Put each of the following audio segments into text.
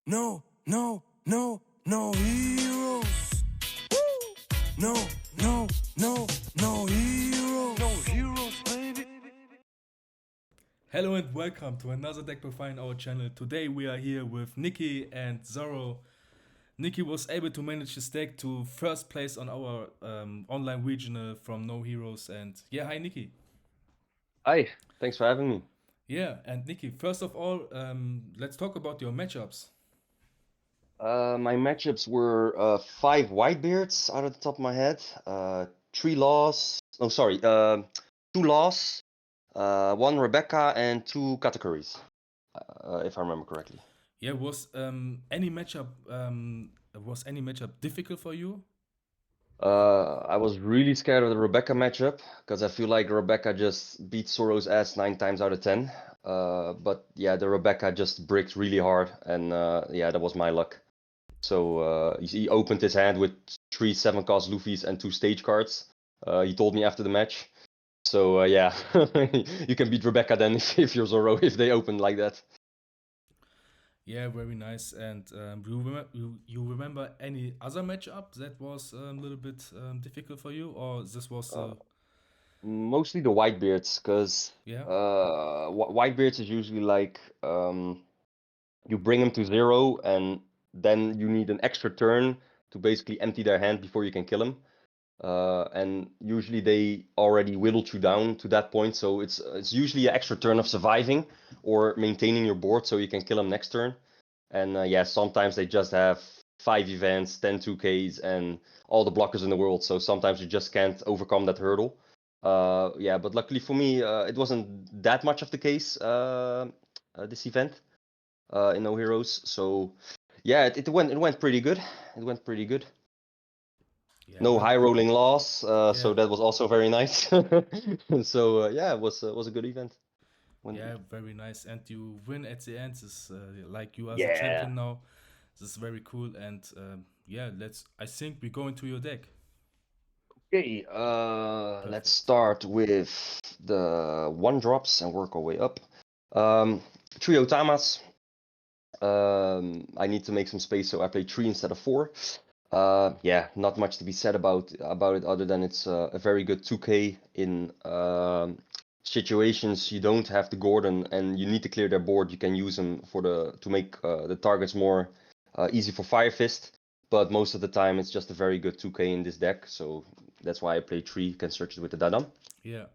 No heroes. No heroes. No heroes, baby. Hello and welcome to another deck profile on our channel. Today we are here with NICKY and Zoro. NICKY was able to manage his deck to first place on our online regional from noHEROES. And yeah, hi NICKY. Hi, thanks for having me. Yeah, and NICKY, first of all, let's talk about your matchups. My matchups were 5 Whitebeards out of the top of my head, 3 loss, no sorry, 2 loss, 1 Rebecca, and 2 categories, if I remember correctly. Yeah, was any matchup difficult for you? I was really scared of the Rebecca matchup because I feel like Rebecca just beat Zoro's ass 9 times out of 10. But yeah, the Rebecca just bricked really hard, and yeah, that was my luck. So he opened his hand with 3 7-cost Luffys and 2 stage cards. He told me after the match. So yeah, you can beat Rebecca then if you're Zoro, if they open like that. Yeah, very nice. And you remember any other matchup that was a little bit difficult for you, or this was Mostly the Whitebeards, because yeah? Whitebeards is usually like you bring them to 0, and then you need an extra turn to basically empty their hand before you can kill them. And usually they already whittled you down to that point, so it's usually an extra turn of surviving or maintaining your board so you can kill them next turn. And yeah, sometimes they just have 5 events, 10 2Ks, and all the blockers in the world, so sometimes you just can't overcome that hurdle. Yeah, but luckily for me, it wasn't that much of the case this event in noHEROES. So yeah, it went pretty good. It went pretty good. Yeah, No high rolling loss, yeah, so that was also very nice. So yeah, it was a good event. yeah, very nice. And you win at the end. Is like you are the Yeah. champion now. This is very cool. And yeah, let's. I think we go into your deck. Okay, let's Perfect. start with the 1-drops and work our way up. Um, 3 Otamas. I need to make some space, so I play 3 instead of 4. Yeah, not much to be said about it other than it's a very good 2K in situations you don't have the Gordon and you need to clear their board. You can use them to make the targets more easy for Fire Fist. But most of the time, it's just a very good 2K in this deck, so that's why I play 3. You can search it with the Dadam. Yeah.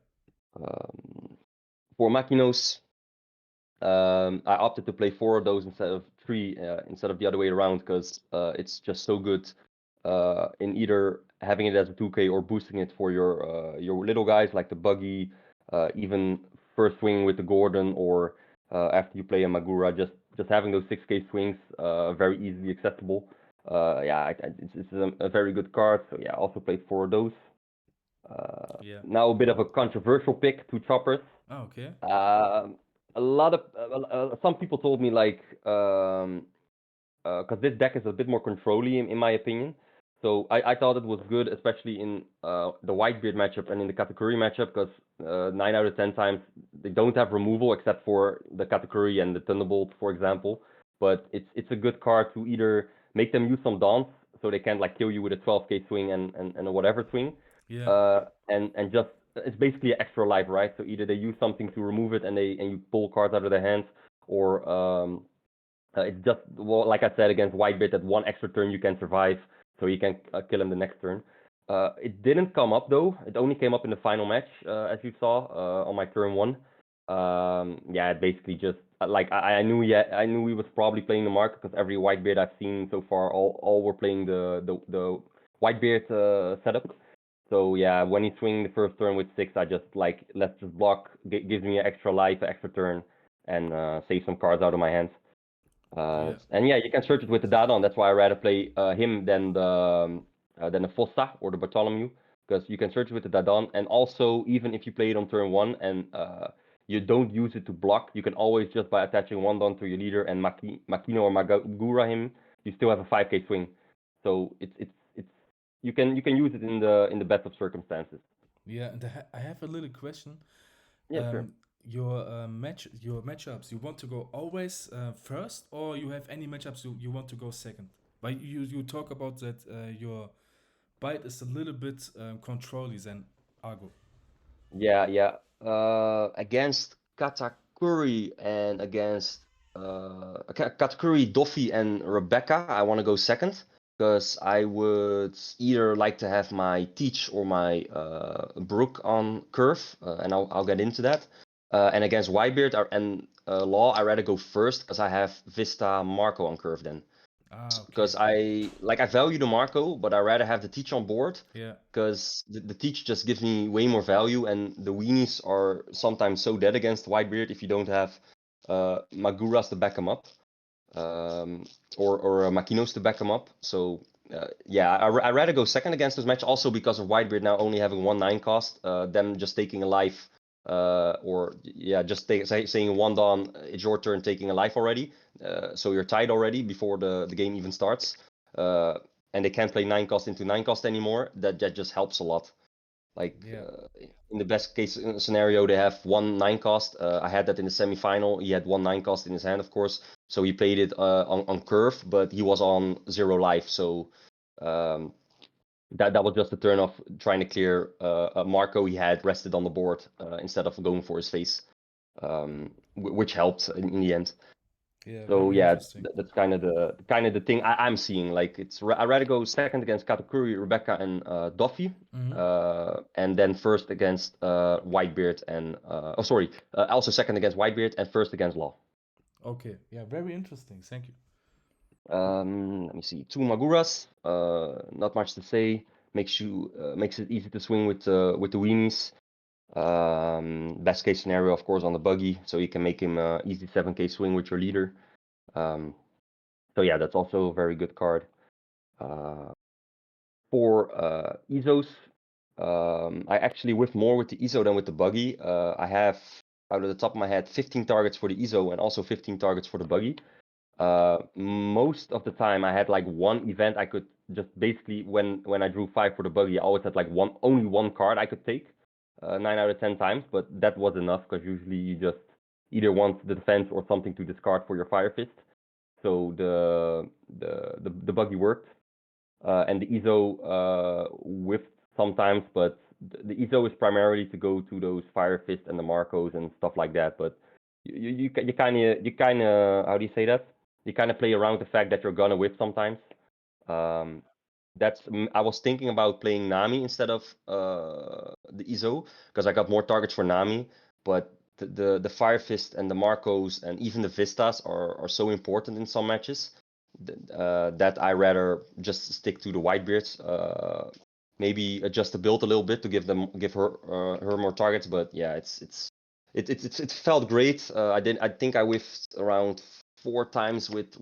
For Makinos, I opted to play 4 of those instead of 3, instead of the other way around, because it's just so good in either having it as a 2K or boosting it for your little guys like the Buggy, even first swing with the Gordon, or after you play a Magura, just having those 6K swings very easily accessible. Yeah, it's a very good card. So yeah, I also played 4 of those. Yeah. Now a bit of a controversial pick, 2 choppers. Oh, okay. A lot of some people told me like because this deck is a bit more controlly in my opinion. So I thought it was good, especially in the Whitebeard matchup and in the Katakuri matchup, because 9 out of 10 times they don't have removal except for the Katakuri and the Thunderbolt, for example. But it's a good card to either make them use some dance so they can't like kill you with a 12K swing and a whatever swing, Yeah. and just it's basically an extra life, right? So either they use something to remove it and you pull cards out of their hands, or it's just, well, like I said, against Whitebeard, that 1 extra turn you can survive, so you can kill him the next turn. It didn't come up though. It only came up in the final match, as you saw on my turn 1. Yeah, it basically just like I knew he was probably playing the market, because every Whitebeard I've seen so far, all were playing the Whitebeard setup. So yeah, when he's swinging the first turn with 6, I just like, let's just block, gives me an extra life, an extra turn, and save some cards out of my hands. Yeah. And yeah, you can search it with the Dadon. That's why I rather play him than the Fossa or the Bartholomew, because you can search it with the Dadon. And also, even if you play it on turn 1 and you don't use it to block, you can always, just by attaching 1 Don to your leader and Makino or Magura him, you still have a 5K swing. So it's you can use it in the best of circumstances. Yeah. And I have a little question. Yeah, sure. your matchups. You want to go always first, or you have any matchups you want to go second? But you talk about that your bite is a little bit controlly than Argo. Yeah. Against Katakuri and against Katakuri, Doffy, and Rebecca, I want to go second because I would either like to have my Teach or my Brook on curve, and I'll get into that. And against Whitebeard and Law, I rather go first because I have Vista Marco on curve then. Ah, okay, Because okay. I value the Marco, but I rather have the Teach on board Yeah, because the Teach just gives me way more value, and the weenies are sometimes so dead against Whitebeard if you don't have Maguras to back them up, um, or Makinos to back them up. So yeah, I rather go second against this match also because of Whitebeard now only having 1/9 cost, them just taking a life, or yeah, just saying one Dawn, it's your turn taking a life already. So you're tied already before the game even starts. And they can't play 9 cost into 9 cost anymore. That just helps a lot. Like yeah, in the best case scenario, they have 1/9 cost. I had that in the semifinal. He had 1/9 cost in his hand, of course. So he played it on curve, but he was on 0 life. So um, that was just a turn off trying to clear a Marco he had rested on the board instead of going for his face, which helped in the end. yeah. So Very yeah, interesting. that's kind of the thing I'm seeing. Like I rather go second against Katakuri, Rebecca, and Doffy, Mm-hmm. and then first against Whitebeard and also second against Whitebeard and first against Law. Okay, yeah. Very interesting. Thank you. Let me see, two Maguras. Not much to say. Makes it easy to swing with the weenies. Best case scenario, of course, on the buggy, so you can make him easy 7k swing with your leader. So yeah, that's also a very good card. For EZOs, I actually whiff more with the EZO than with the buggy. I have, out of the top of my head, 15 targets for the EZO and also 15 targets for the buggy. Most of the time, I had like one event I could just basically when I drew 5 for the buggy, I always had like only one card I could take, 9 out of 10 times. But that was enough because usually you just either want the defense or something to discard for your Fire Fist. So the buggy worked. And the EZO whiffed sometimes, but the EZO is primarily to go to those Fire Fist and the Marcos and stuff like that. But you kind of how do you say that? You kind of play around the fact that you're gonna whiff sometimes. Um, I was thinking about playing Nami instead of the EZO because I got more targets for Nami, but the Fire Fist and the Marcos and even the Vistas are so important in some matches that I rather just stick to the Whitebeards. Maybe adjust the build a little bit to give her more targets, but yeah, it felt great. I think I whiffed around 4 times with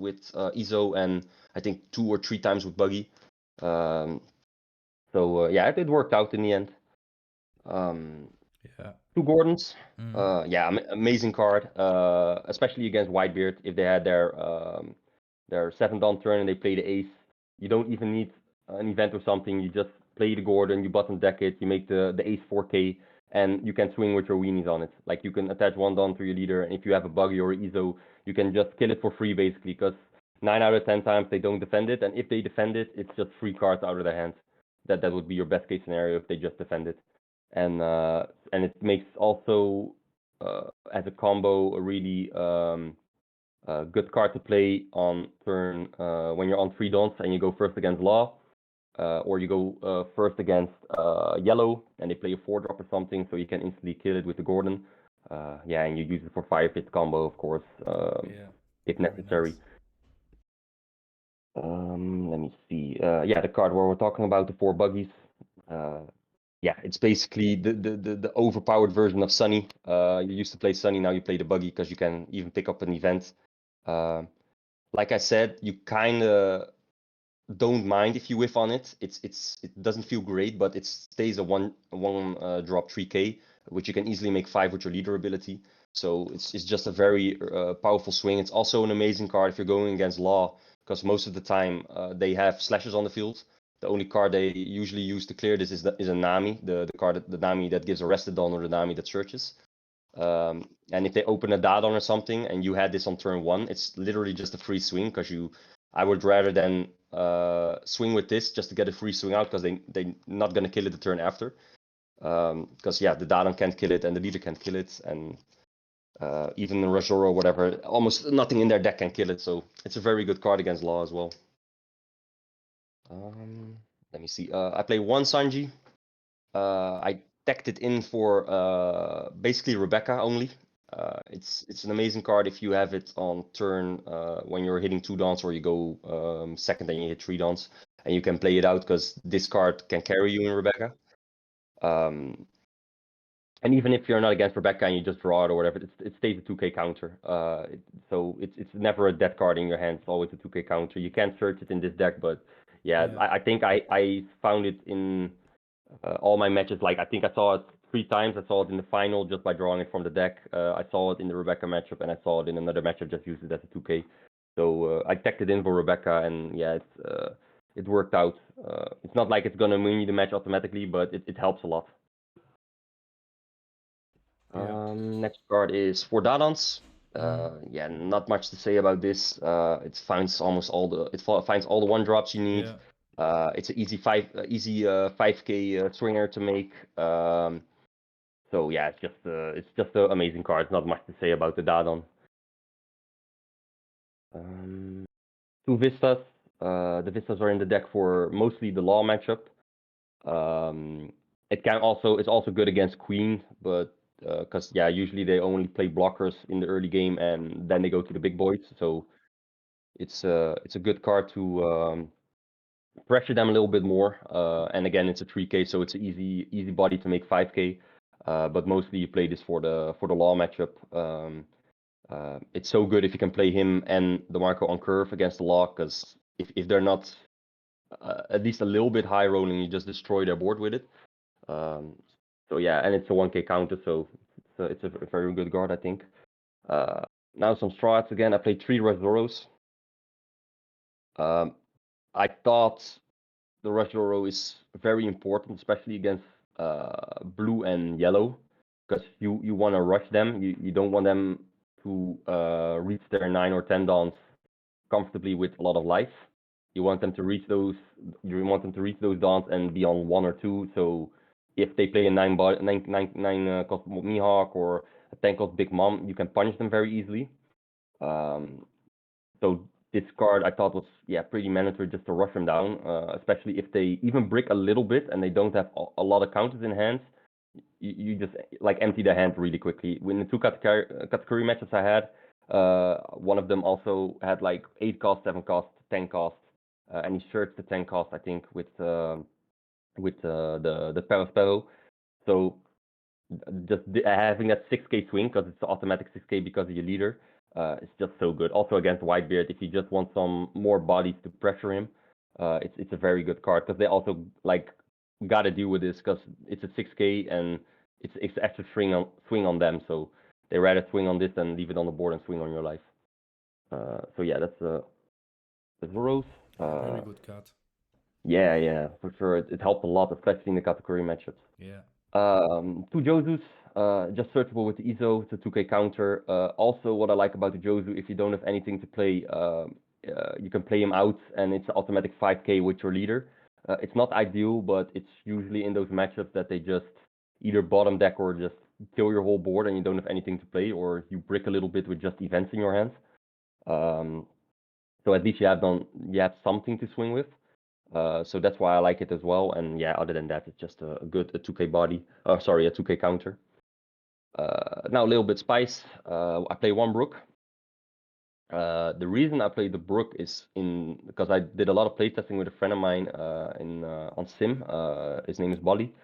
EZO and I think 2 or 3 times with Buggy. So yeah, it worked out in the end. Um, Yeah. 2 Gordons. Mm-hmm. Yeah, amazing card, especially against Whitebeard. If they had their 7th on turn and they play the ace, you don't even need an event or something. You just play the Gordon, you button deck it, you make the ace 4k, and you can swing with your weenies on it. Like you can attach 1 Don to your leader, and if you have a buggy or EZO, you can just kill it for free basically, because 9 out of 10 times they don't defend it, and if they defend it, it's just free cards out of their hands. That would be your best case scenario if they just defend it. And it makes also as a combo a really good card to play on turn when you're on 3 Dons and you go first against Law, or you go first against Yellow and they play a 4-drop or something, so you can instantly kill it with the Gordon. Yeah, and you use it for Fire Fist combo, of course, Yeah. if Very necessary. nice. Let me see. Yeah, the card where we're talking about the 4 buggies. Yeah, it's basically the overpowered version of Sunny. You used to play Sunny, now you play the buggy because you can even pick up an event. Like I said, you kind of don't mind if you whiff on it. It doesn't feel great, but it stays a one drop 3k, which you can easily make 5 with your leader ability. So it's just a very powerful swing. It's also an amazing card if you're going against Law, because most of the time they have slashes on the field. The only card they usually use to clear this is a Nami, the card the Nami that gives a rested on or the Nami that searches. And if they open a Dadon or something and you had this on turn 1, it's literally just a free swing because I would rather than swing with this just to get a free swing out because they're not going to kill it the turn after. Because yeah, the Dadon can't kill it and the leader can't kill it, and even the Zoro or whatever, almost nothing in their deck can kill it, so it's a very good card against Law as well. Let me see. I play one Sanji. I decked it in for basically Rebecca only. It's an amazing card if you have it on turn when you're hitting 2 dons or you go second and you hit 3 dons, and you can play it out because this card can carry you in Rebecca. And even if you're not against Rebecca and you just draw it or whatever, it stays a 2k counter. So it's never a dead card in your hand. It's always a 2k counter. You can't search it in this deck, but yeah. I think I found it in all my matches. Like I think I saw it 3 times. I saw it in the final just by drawing it from the deck. I saw it in the Rebecca matchup, and I saw it in another matchup. Just used it as a 2k. So I teched it in for Rebecca, and yeah, it worked out. It's not like it's gonna win you the match automatically, but it helps a lot. Next card is for Dadans. Yeah, not much to say about this. It finds almost all the finds all the 1-drops you need. It's an easy 5k swinger to make. So yeah, it's just an amazing card. Not much to say about the Dadan. 2 Vistas. The Vistas are in the deck for mostly the Law matchup. It's also good against Queen, but because yeah, usually they only play blockers in the early game and then they go to the big boys. So it's a good card to pressure them a little bit more. And again, it's a 3k, so it's an easy body to make 5k. But mostly you play this for the Law matchup. It's so good if you can play him and the Marco on curve against the Law, because if they're not at least a little bit high rolling, you just destroy their board with it. So yeah, and it's a 1k counter, so it's a very good guard, I think. Now some strats again. I played 3 Zoros. I thought the Zoro is very important, especially against blue and yellow, because you want to rush them. You don't want them to reach their 9 or 10 downs comfortably with a lot of life. You want them to reach those. You want them to reach those downs and be on 1 or 2. So if they play a 9 cost Mihawk or a 10 cost Big Mom, you can punish them very easily. So this card I thought was pretty mandatory just to rush them down, especially if they even brick a little bit and they don't have a lot of counters in hand. You just like empty the hand really quickly. In the 2 category matches I had, one of them also had like 8 cost, 7 cost, 10 cost, and he searched the 10 cost, I think, with the Perro. So just having that 6k swing, because it's automatic 6k because of your leader, it's just so good. Also against Whitebeard, if you just want some more bodies to pressure him, it's a very good card, because they also like gotta deal with this because it's a 6k and it's extra swing on them, so they rather swing on this than leave it on the board and swing on your life. So yeah, that's the Zoros. Very good card. Yeah, for sure. It helped a lot, especially in the category matchups. Yeah. 2 Josus, just searchable with the Izo. It's a 2k counter. Also, what I like about the Josu, if you don't have anything to play, you can play him out, and it's automatic 5k with your leader. It's not ideal, but it's usually in those matchups that they just either bottom deck or just kill your whole board and you don't have anything to play, or you brick a little bit with just events in your hands. So at least you have something to swing with. So that's why I like it as well. And yeah, other than that, it's just a good 2k body. A 2k counter. Now a little bit spice. I play 1 Brook. The reason I played the Brook is because I did a lot of playtesting with a friend of mine on Sim. His name is Bolly.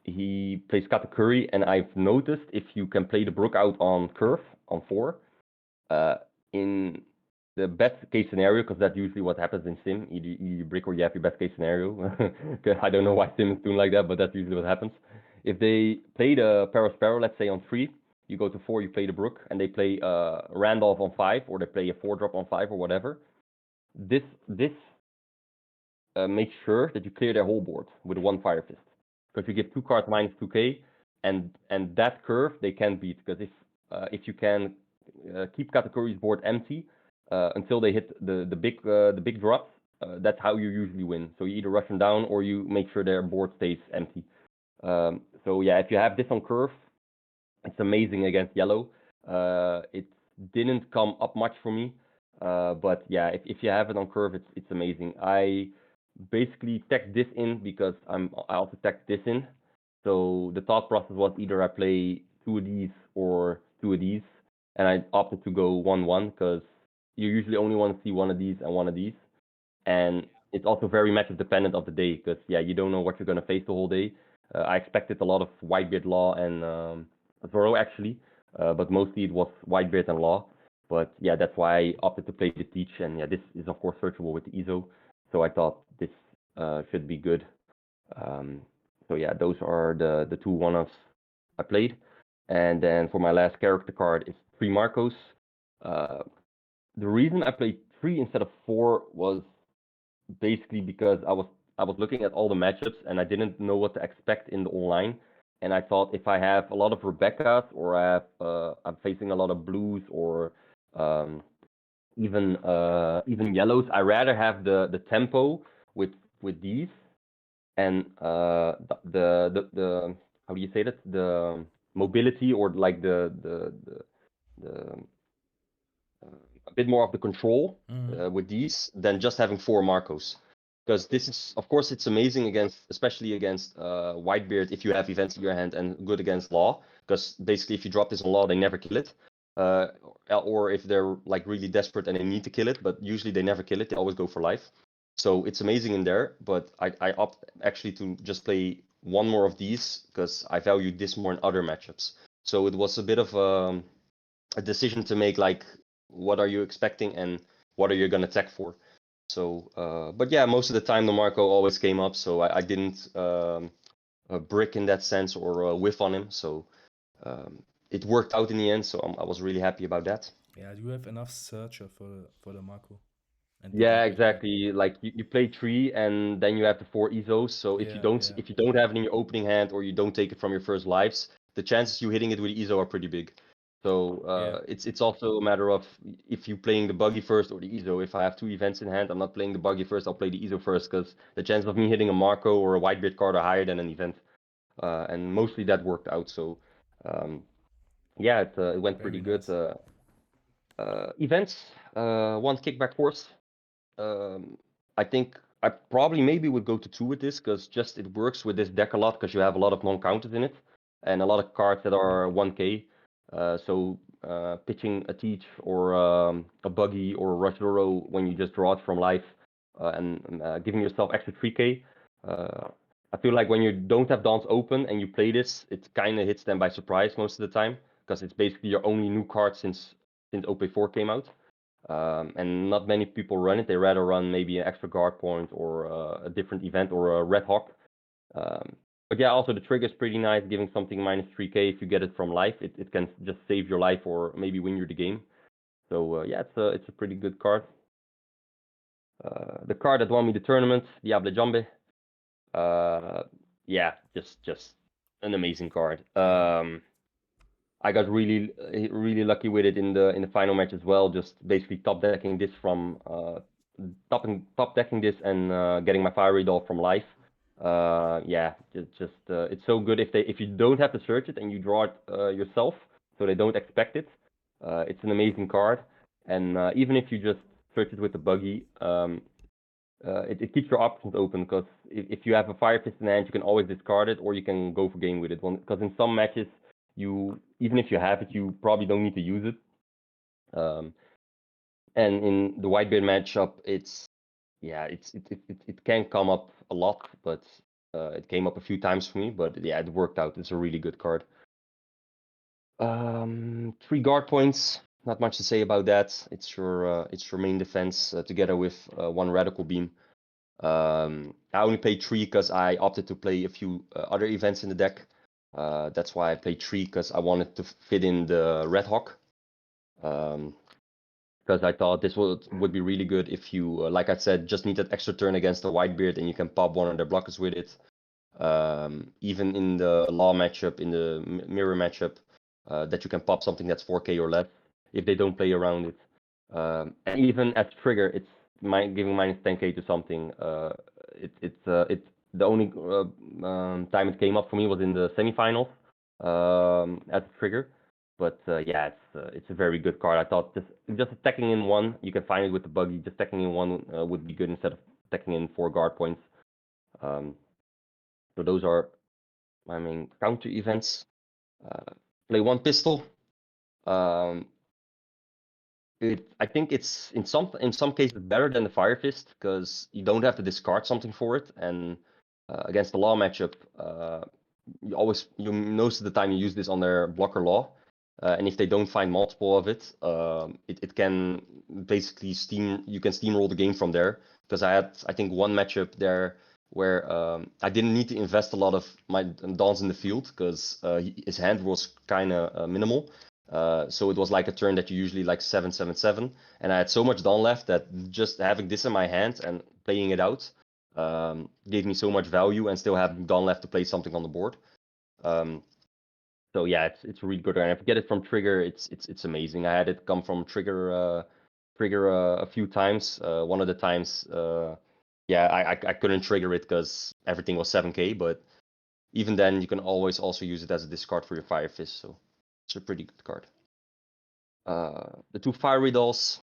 He plays Katakuri, and I've noticed if you can play the Brook out on curve on 4, in the best case scenario, because that's usually what happens in Sim, either you brick or you have your best case scenario. I don't know why Sim is doing like that, but that's usually what happens. If they play the Sparrow, let's say on 3, you go to 4, you play the Brook, and they play Randolph on 5, or they play a 4-drop on 5 or whatever. This makes sure that you clear their whole board with 1 Fire Fist, because you give 2 cards minus 2k, and that curve they can beat, because if you can keep Katakuri's board empty until they hit the big drops, that's how you usually win. So you either rush them down or you make sure their board stays empty. So yeah, if you have this on curve, it's amazing against yellow. It didn't come up much for me, but yeah, if you have it on curve, it's amazing. I basically tagged this in because I also tagged this in. So the thought process was either I play 2 of these or 2 of these, and I opted to go 1-1 because you usually only want to see 1 of these and 1 of these. And it's also very matchup dependent of the day, because yeah, you don't know what you're gonna face the whole day. I expected a lot of Whitebeard Law and Zoro actually, but mostly it was Whitebeard and Law. But yeah, that's why I opted to play the Teach, and yeah, this is of course searchable with the ISO, so I thought this should be good. So yeah, those are the 2 one-offs I played. And then for my last character card is 3 Marcos. The reason I played 3 instead of 4 was basically because I was looking at all the matchups and I didn't know what to expect in the online. And I thought if I have a lot of Rebecca's or I'm facing a lot of blues or even yellows, I rather have the tempo with these and the how do you say that, the mobility, or like the a bit more of the control with these than just having 4 Marcos. Because this is, of course, it's amazing against, especially against Whitebeard if you have events in your hand, and good against Law. Because basically, if you drop this on Law, they never kill it. Or if they're like really desperate and they need to kill it, but usually they never kill it. They always go for life. So it's amazing in there. But I opt actually to just play 1 more of these because I value this more in other matchups. So it was a bit of a decision to make, like, what are you expecting and what are you gonna tech for? So, but yeah, most of the time the Marco always came up, so I didn't brick in that sense or whiff on him. So it worked out in the end. So I was really happy about that. Yeah, you have enough searcher for the Marco. And the Yeah, Whitebeard card. exactly. Like you play 3 and then you have the 4 EZOs. So if you don't have it in your opening hand or you don't take it from your first lives, the chances you hitting it with EZO are pretty big. So it's also a matter of if you playing the buggy first or the EZO. If I have 2 events in hand, I'm not playing the buggy first. I'll play the EZO first because the chances of me hitting a Marco or a Whitebeard card are higher than an event. And mostly that worked out. So yeah, it went Very pretty good. nice. Events, 1 kickback force. I think I probably maybe would go to 2 with this because just it works with this deck a lot because you have a lot of non-counters in it and a lot of cards that are 1k. So pitching a Teach or a Buggy or a Rush Zoro when you just draw it from life and giving yourself extra 3k. I feel like when you don't have Dawns open and you play this, it kind of hits them by surprise most of the time because it's basically your only new card since OP-04 came out. And not many people run it. They rather run maybe an extra guard point or a different event or a Red Hawk. But yeah, also the trigger is pretty nice, giving something minus 3k if you get it from life. It can just save your life or maybe win you the game. So yeah, it's a pretty good card. The card that won me the tournament, Diable Jambe. Yeah, just an amazing card. I got really lucky with it in the final match as well. Just basically top decking this from top decking this and getting my fiery doll from life. Yeah, it's so good if you don't have to search it and you draw it yourself, so they don't expect it. It's an amazing card, and even if you just search it with the buggy, it keeps your options open because if you have a fire fist in hand, you can always discard it or you can go for game with it. Because in some matches, even if you have it, you probably don't need to use it. And in the Whitebeard matchup, it can come up a lot, but it came up a few times for me. But yeah, it worked out. It's a really good card. 3 guard points. Not much to say about that. It's your main defense together with 1 radical beam. I only played 3 because I opted to play a few other events in the deck. That's why I played 3 because I wanted to fit in the Red Hawk. Because I thought this would be really good if you, like I said, just need that extra turn against the Whitebeard and you can pop one of their blockers with it. Even in the law matchup, in the mirror matchup, that you can pop something that's 4K or less if they don't play around it. And even at trigger, it's giving minus 10K to something. It's the only time it came up for me was in the semifinals as a trigger. But yeah, it's a very good card. I thought just attacking in one, you can find it with the buggy. Just attacking in one would be good instead of attacking in 4 guard points. So those are my main counter events. Play 1 pistol. I think it's in some cases better than the Fire Fist because you don't have to discard something for it, and against the law matchup, most of the time you use this on their blocker law, and if they don't find multiple of it, it can basically you can steamroll the game from there. Because I think one matchup there where I didn't need to invest a lot of my dawns in the field because his hand was kind of minimal. So it was like a turn that you usually like 7-7-7, and I had so much dawn left that just having this in my hand and playing it out gave me so much value, and still having dawn left to play something on the board. So yeah, it's really good. And if you get it from trigger, it's amazing. I had it come from trigger a few times. One of the times, yeah, I couldn't trigger it because everything was 7K, but even then you can always also use it as a discard for your Fire Fist, so it's a pretty good card. The 2 Fiery Dolls,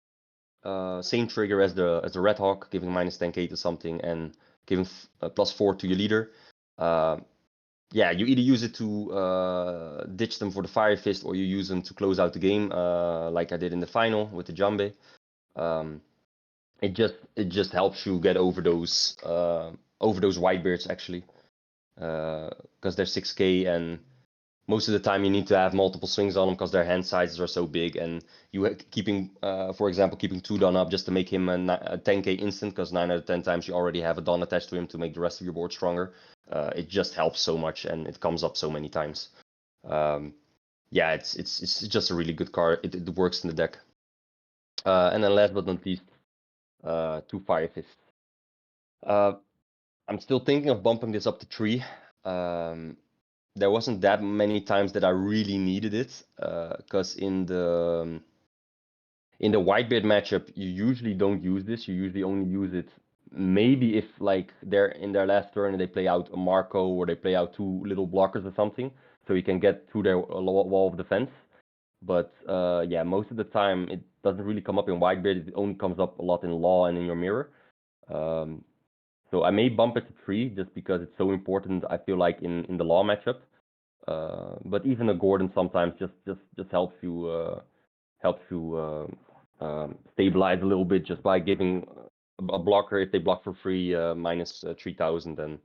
same trigger as the Red Hawk, giving minus 10K to something and giving +4 to your leader. Yeah, you either use it to ditch them for the Fire Fist, or you use them to close out the game, like I did in the final with the Jambe. It just helps you get over those Whitebeards actually, because they're 6K, and most of the time you need to have multiple swings on them because their hand sizes are so big, and for example, keeping 2 Dawn up just to make him a 10K instant, because 9 out of 10 times you already have a Dawn attached to him to make the rest of your board stronger. It just helps so much, and it comes up so many times. Yeah, it's just a really good card. It works in the deck. And then last but not least, 2 Fire Fists. I'm still thinking of bumping this up to 3. There wasn't that many times that I really needed it, because in the Whitebeard matchup, you usually don't use this. You usually only use it maybe if like they're in their last turn and they play out a Marco, or they play out 2 little blockers or something, so you can get through their wall of defense. But yeah, most of the time it doesn't really come up in Whitebeard. It only comes up a lot in Law and in your mirror. So I may bump it to 3 just because it's so important, I feel like, in the Law matchup. But even a Gordon sometimes just helps you stabilize a little bit just by giving a blocker, if they block for free, minus 3,000, and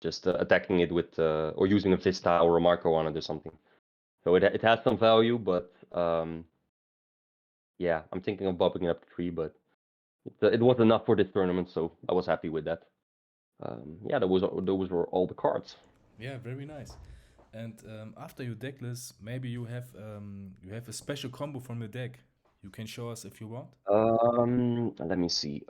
just attacking it with or using a Vista or a Marco on it or something. So it has some value, but yeah, I'm thinking of bumping it up to 3, but it was enough for this tournament, so I was happy with that. Yeah, those were all the cards. Yeah, very nice. And after your deck list, maybe you have a special combo from your deck. You can show us if you want. Let me see.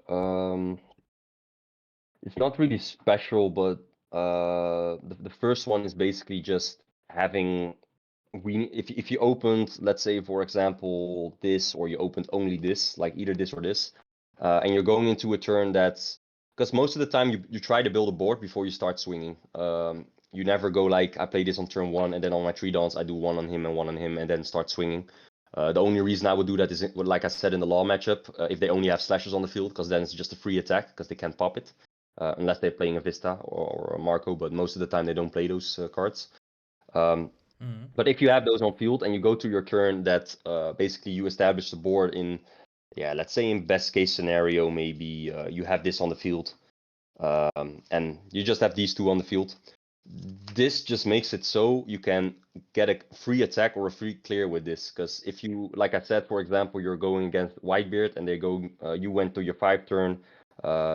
It's not really special, but the first one is basically just having if you opened, let's say for example this, or you opened only this, like either this or this, and you're going into a turn that's, because most of the time you try to build a board before you start swinging. You never go like, I play this on turn 1 and then on my 3 dawns I do 1 on him and 1 on him and then start swinging. The only reason I would do that is, like I said, in the Law matchup, if they only have slashes on the field, because then it's just a free attack because they can't pop it, unless they're playing a Vista or a Marco, but most of the time they don't play those cards. But if you have those on field and you go to your turn, that basically you establish the board in, yeah, let's say in best case scenario, maybe you have this on the field, and you just have these 2 on the field. This just makes it so you can get a free attack or a free clear with this, because if you, like I said, for example, you're going against Whitebeard and they go, you went to your 5 turn,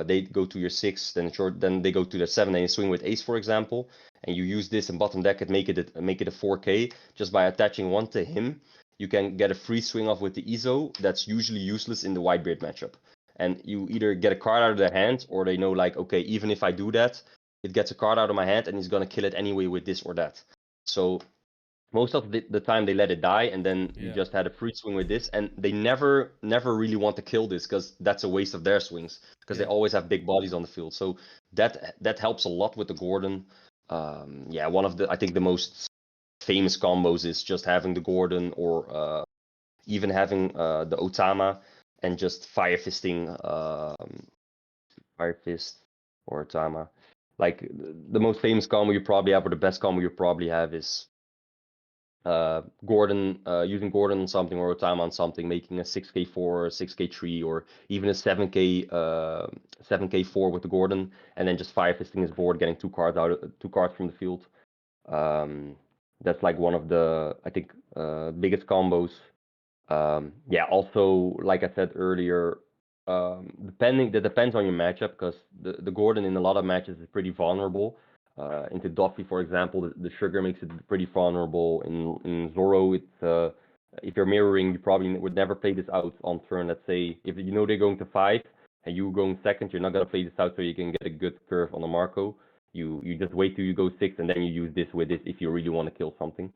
they go to your 6, then they go to the 7 and you swing with ace, for example, and you use this in bottom deck and make it a 4K just by attaching 1 to him. You can get a free swing off with the EZO that's usually useless in the Whitebeard matchup, and you either get a card out of their hand, or they know like, okay, even if I do that, it gets a card out of my hand, and he's gonna kill it anyway with this or that. So most of the time they let it die, and then you just had a free swing with this, and they never really want to kill this because that's a waste of their swings because they always have big bodies on the field. So that helps a lot with the Gordon. One of the, I think, the most famous combos is just having the Gordon or even having the Otama and just fire fisting Fire Fist or Otama. Like the most famous combo you probably have, or the best combo you probably have, is Gordon, using Gordon on something or Otama on something, making a 6k4 or a 6k3 or even a 7k4 with the Gordon, and then just fire fisting his board, getting two cards from the field. That's like one of the, I think, biggest combos. Also, like I said earlier, that depends on your matchup, because the Gordon in a lot of matches is pretty vulnerable. Into Duffy, for example, the trigger makes it pretty vulnerable. In Zoro, it's if you're mirroring, you probably would never play this out on turn. Let's say if you know they're going to 5 and you're going second, you're not gonna play this out so you can get a good curve on the Marco. You just wait till you go 6 and then you use this with this if you really want to kill something.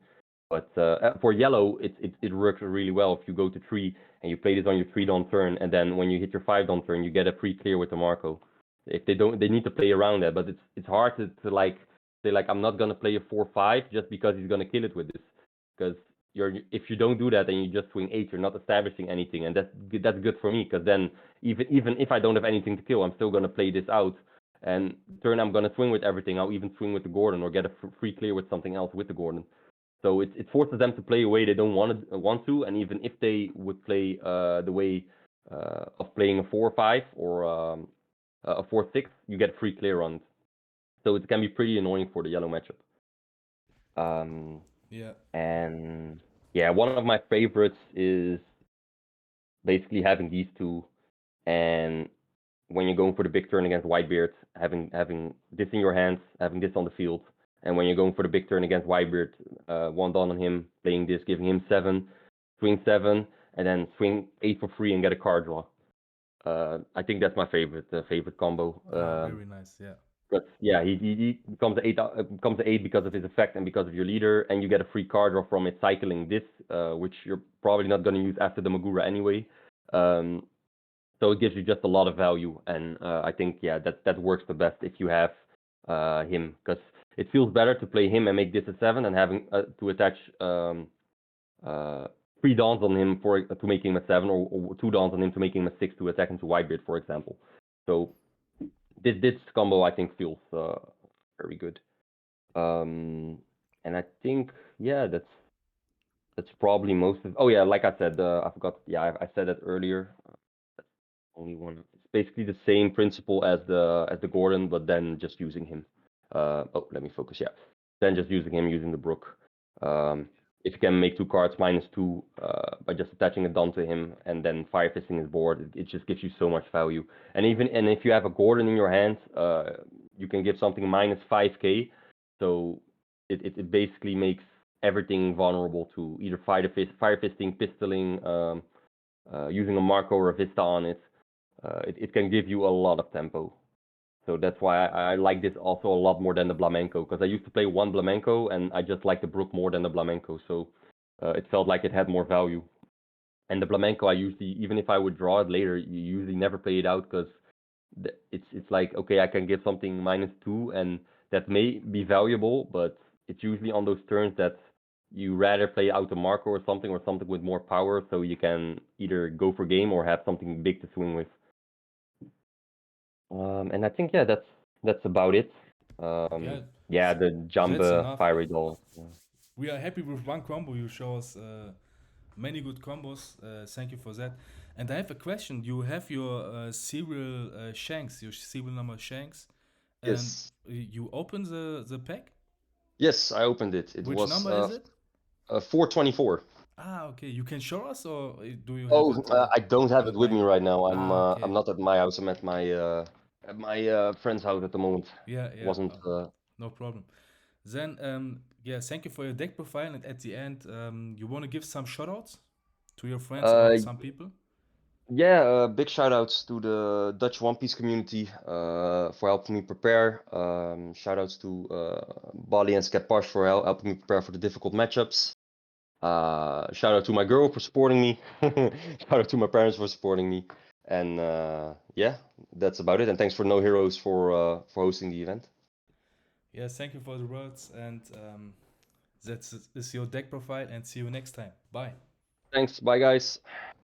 But for yellow, it works really well if you go to 3 and you play this on your 3-down turn, and then when you hit your 5-down turn, you get a free clear with the Marco. If they don't, they need to play around that. But it's hard to like say like, I'm not gonna play a 4-5 just because he's gonna kill it with this, because if you don't do that and you just swing 8, you're not establishing anything, and that's good for me, because then even if I don't have anything to kill, I'm still gonna play this out. And turn I'm gonna swing with everything. I'll even swing with the Gordon or get a free clear with something else with the Gordon. So it forces them to play a way they don't want to, and even if they would play the way of playing a 4-5 or a 4-6, you get free clear on it. So it can be pretty annoying for the yellow matchup. And one of my favorites is basically having these two, and when you're going for the big turn against Whitebeard, having this in your hands, having this on the field. And when you're going for the big turn against Whitebeard, 1 down on him, playing this, giving him 7, swing 7, and then swing 8 for free and get a card draw. I think that's my favorite combo. Very nice, But he becomes an 8 because of his effect and because of your leader, and you get a free card draw from it, cycling this, which you're probably not going to use after the Magura anyway. So it gives you just a lot of value, and I think that works the best if you have him, because it feels better to play him and make this a 7 than having to attach 3 dawns on him to make him a 7, or 2 dawns on him to make him a 6 to attack into Whitebeard, for example. So this combo, I think, feels very good. And I think that's probably most of. Oh yeah, like I said, I forgot. Yeah, I said that earlier. Only one. It's basically the same principle as the Gordon, but then just using him. Let me focus. Yeah, then just using him, using the Brook. If you can make 2 cards -2 by just attaching a Don to him and then fire fisting his board, it just gives you so much value. And if you have a Gordon in your hand, you can give something -5k. So it basically makes everything vulnerable to either fire fisting, pistoling, using a Marco or a Vista on it. It can give you a lot of tempo. So that's why I like this also a lot more than the Flamenco, because I used to play 1 Flamenco and I just like the Brook more than the Flamenco. So it felt like it had more value. And the Flamenco, I usually, even if I would draw it later, you usually never play it out, because it's like, okay, I can give something -2 and that may be valuable, but it's usually on those turns that you rather play out a Marco or something with more power, so you can either go for game or have something big to swing with. And I think that's about it. The Jamba Fiery Doll. We are happy with 1 combo. You show us many good combos. Thank you for that. And I have a question. You have your serial Shanks, your serial number Shanks. And Yes. You opened the pack? Yes, I opened it. Which number is it? 424. Okay. You can show us, or do you have Oh, it? I don't have it with me right now. okay. I'm not at my house. I'm at my friend's house at the moment. Yeah. Wasn't. No problem. Then, thank you for your deck profile. And at the end, you want to give some shoutouts to your friends or some people? Yeah, big shout outs to the Dutch One Piece community for helping me prepare. Shout outs to Bali and Skepash for helping me prepare for the difficult matchups. Shout out to my girl for supporting me. Shout out to my parents for supporting me. And yeah, that's about it. And thanks for noHEROES for hosting the event. Yes, thank you for the words, and that's is your deck profile, and see you next time. Bye. Thanks. Bye, guys.